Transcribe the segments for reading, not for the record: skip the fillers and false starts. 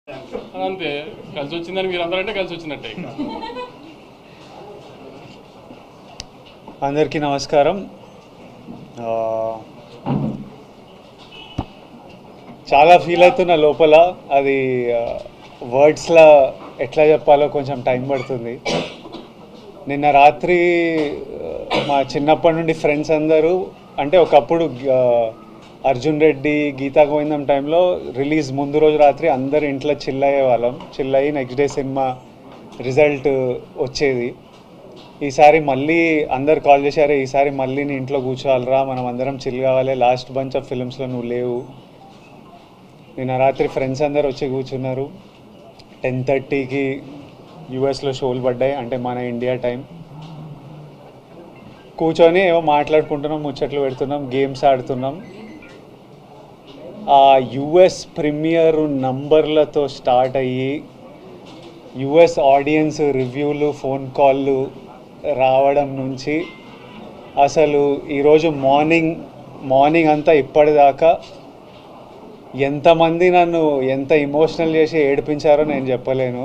అంతే కలిసి వచ్చిందని మీరు అందరంటే కలిసి వచ్చినట్టే. అందరికీ నమస్కారం. చాలా ఫీల్ అవుతున్నా లోపల, అది వర్డ్స్లో ఎట్లా చెప్పాలో కొంచెం టైం పడుతుంది. నిన్న రాత్రి మా చిన్నప్పటి నుండి ఫ్రెండ్స్ అందరూ, అంటే ఒకప్పుడు అర్జున్ రెడ్డి గీతా గోవిందం టైంలో రిలీజ్ ముందు రోజు రాత్రి అందరు ఇంట్లో చిల్ అయ్యేవాళ్ళం. చిల్ అయ్యి నెక్స్ట్ డే సినిమా రిజల్ట్ వచ్చేది. ఈసారి మళ్ళీ అందరు కాల్ చేశారు, ఈసారి మళ్ళీ నీ ఇంట్లో కూర్చోవాలరా, మనం అందరం చిల్ కావాలి, లాస్ట్ బంచ్ ఆఫ్ ఫిల్మ్స్లో నువ్వు లేవు. నిన్న రాత్రి ఫ్రెండ్స్ అందరు వచ్చి కూర్చున్నారు. 10:30కి యూఎస్లో షోలు పడ్డాయి, అంటే మన ఇండియా టైం. కూర్చొని ఏమో మాట్లాడుకుంటున్నాం, ముచ్చట్లు పెడుతున్నాం, గేమ్స్ ఆడుతున్నాం. ఆ యుఎస్ ప్రీమియర్ నంబర్లతో స్టార్ట్ అయ్యి యుఎస్ ఆడియన్స్ రివ్యూలు, ఫోన్ కాళ్ళు రావడం నుంచి అసలు ఈరోజు మార్నింగ్ అంతా ఇప్పటిదాకా ఎంతమంది నన్ను ఎంత ఎమోషనల్ చేసి ఏడిపించారో నేను చెప్పలేను.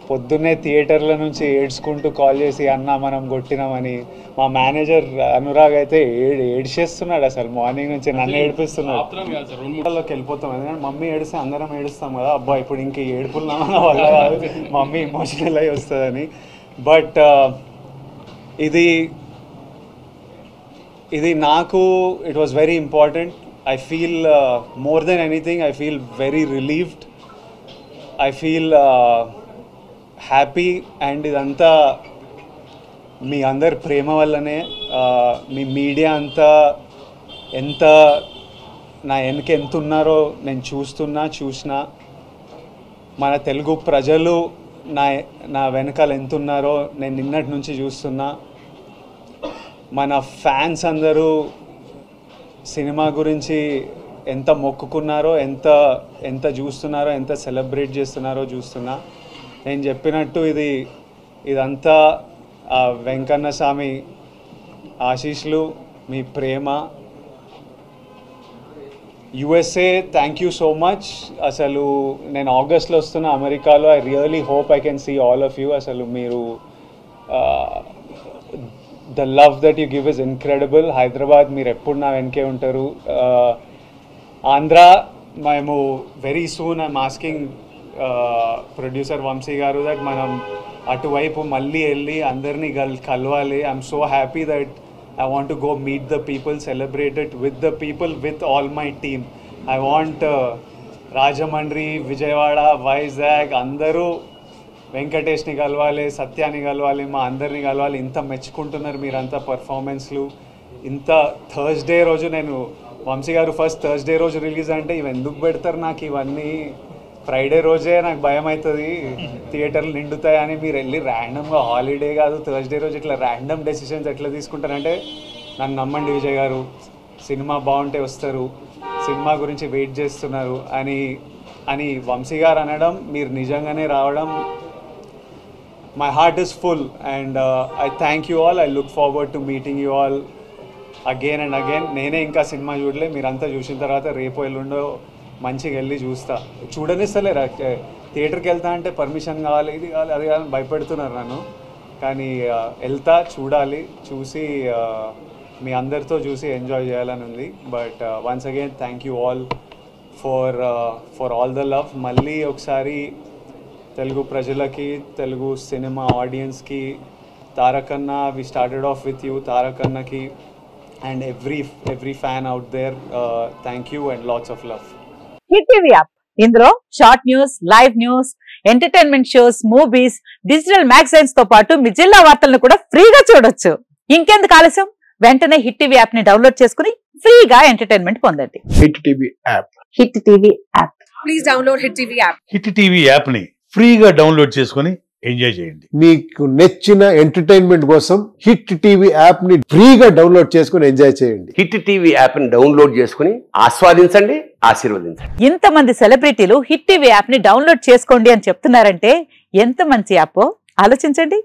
పొద్దున్నే థియేటర్ల నుంచి ఏడ్చుకుంటూ కాల్ చేసి అన్న మనం కొట్టినామని, మా మేనేజర్ అనురాగ్ అయితే ఏడ్చేస్తున్నాడు. అసలు మార్నింగ్ నుంచి నన్ను ఏడిపిస్తున్నాడు. వాళ్ళకి వెళ్ళిపోతాం, ఎందుకంటే మమ్మీ ఏడిస్తే అందరం ఏడుస్తాం కదా, అబ్బా ఇప్పుడు ఇంక ఏడుపులున్నామన్న వల్ల కాదు, మమ్మీ ఎమోషనల్ అయి వస్తుందని. బట్ ఇది నాకు it was very important. I feel more than anything, I feel very relieved. I feel happy, and ఇదంతా మీ అందరి ప్రేమ వల్లనే. మీ మీడియా అంతా ఎంత నా వెనక ఎంత ఉన్నారో నేను చూసినా. మన తెలుగు ప్రజలు నా వెనకాల ఎంత ఉన్నారో నేను నిన్నటి నుంచి చూస్తున్నా. మన ఫ్యాన్స్ అందరూ సినిమా గురించి ఎంత మొక్కుకున్నారో, ఎంత చూస్తున్నారో, ఎంత సెలబ్రేట్ చేస్తున్నారో చూస్తున్నా. నేను చెప్పినట్టు ఇదంతా ఆ వెంకన్న స్వామి ఆశీస్సులు, మీ ప్రేమ. USA, thank you so much. అసలు నేను ఆగస్ట్లో వస్తున్నా అమెరికాలో. I really hope I can see all of you. అసలు మీరు the love that you give is incredible. Hyderabad మీరు ఎప్పుడు నా వెనకే ఉంటారు. ఆంధ్ర మేము very soon I'm asking producer Vamsi గారు దట్ మనం అటువైపు మళ్ళీ వెళ్ళి అందరినీ కలవాలి. I'm so happy that I want to go meet the people, celebrate it with the people, with all my team. I want Rajahmundry, Vijayawada, Vizag అందరూ వెంకటేష్ని కలవాలి, సత్యాన్ని కలవాలి, మా అందరినీ కలవాలి. ఇంత మెచ్చుకుంటున్నారు మీరంతా పర్ఫార్మెన్స్లు. ఇంత థర్స్డే రోజు నేను వంశీ గారు ఫస్ట్ థర్స్డే రోజు రిలీజ్ అంటే ఇవి ఎందుకు పెడతారు నాకు ఇవన్నీ, ఫ్రైడే రోజే నాకు భయం అవుతుంది థియేటర్లు నిండుతాయని. మీరు వెళ్ళి ర్యాండమ్గా హాలిడే కాదు థర్స్డే రోజు ఇట్లా ర్యాండమ్ డెసిషన్స్ ఎట్లా తీసుకుంటారంటే, నన్ను నమ్మండి విజయ్ గారు, సినిమా బాగుంటే వస్తారు, సినిమా గురించి వెయిట్ చేస్తున్నారు అని వంశీ గారు అనడం, మీరు నిజంగానే రావడం, my heart is full, and I thank you all. I look forward to meeting you all again and again. నేనే ఇంకా సినిమా చూడలే, మీరంతా చూసిన తర్వాత రేపు ఎల్లుండో మంచిగా వెళ్ళి చూడనిస్తలేరు. థియేటర్కి వెళ్తా అంటే పర్మిషన్ కావాలి, ఇది కావాలి, అది కావాలి, భయపెడుతున్నారు నన్ను. కానీ వెళ్తా, చూడాలి, చూసి మీ అందరితో చూసి ఎంజాయ్ చేయాలని ఉంది. But once again thank you all for all the love. మళ్ళీ ఒకసారి తెలుగు ప్రజలకి, తెలుగు సినిమా ఆడియన్స్కి, Tarakanna, we started off with you, తారకన్నకి and every fan out there, thank you and lots of love. Hit TV app, ఇందులో short news, live news, entertainment shows, movies, digital magazines తో పాటు మీ జిల్లా వార్తలను కూడా ఫ్రీగా చూడొచ్చు. ఇంకెందుకు ఆలస్యం, వెంటనే హిట్ టీవీ యాప్ ని డౌన్లోడ్ చేసుకుని ఫ్రీగా ఎంటర్టైన్మెంట్ పొందండి. Hit TV app, hit TV app, please download hit TV app. Hit TV app ని ఫ్రీగా డౌన్లోడ్ చేసుకుని ఎంజాయ్ చేయండి. మీకు నచ్చిన ఎంటర్టైన్మెంట్ కోసం హిట్ టీవీ యాప్ ని ఫ్రీగా డౌన్లోడ్ చేసుకుని ఎంజాయ్ చేయండి. హిట్ టీవీ యాప్ ని డౌన్లోడ్ చేసుకుని ఆస్వాదించండి, ఆశీర్వదించండి. ఇంతమంది సెలబ్రిటీలు హిట్ టీవీ యాప్ ని డౌన్లోడ్ చేసుకోండి అని చెప్తున్నారంటే ఎంత మంచి యాప్ ఆలోచించండి.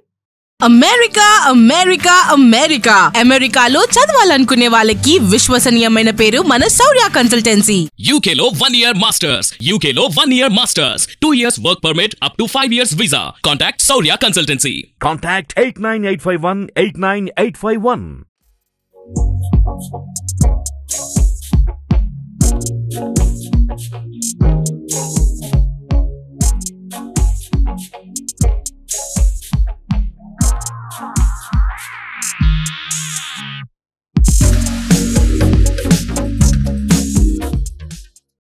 అమెరికా అమెరికా అమెరికా అమెరికాలో చదవాలనుకునే వాళ్ళకి విశ్వసనీయమైన పేరు మన శౌర్య కన్సల్టెన్సీ. UK లో 1 year masters, UK లో 1 year masters, 2 years work permit up to 5 years visa. Contact Saurya Consultancy. Contact 89851 89851.